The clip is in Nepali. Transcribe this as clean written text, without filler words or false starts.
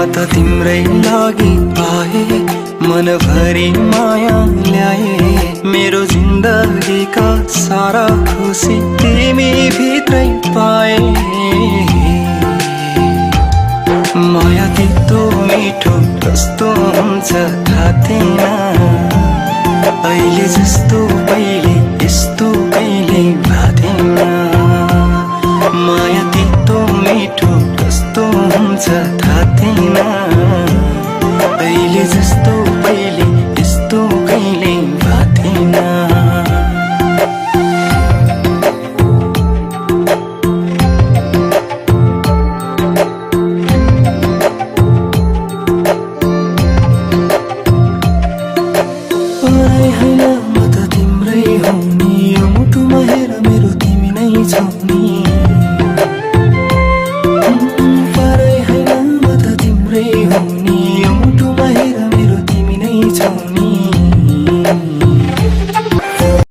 त तिम्रै लागि पाए, मनभरि माया ल्याए। मेरो जिन्दगीका सारा खुसी तिमी भित्रै पाए। माया तितो मिठो कस्तो हुन्छ थाहा थिएन, अहिले जस्तो पहिले यस्तो कहिले भाथेन। माया तितो मिठो कस्तो हुन्छ थाहा थिएन, अहिले जस्तो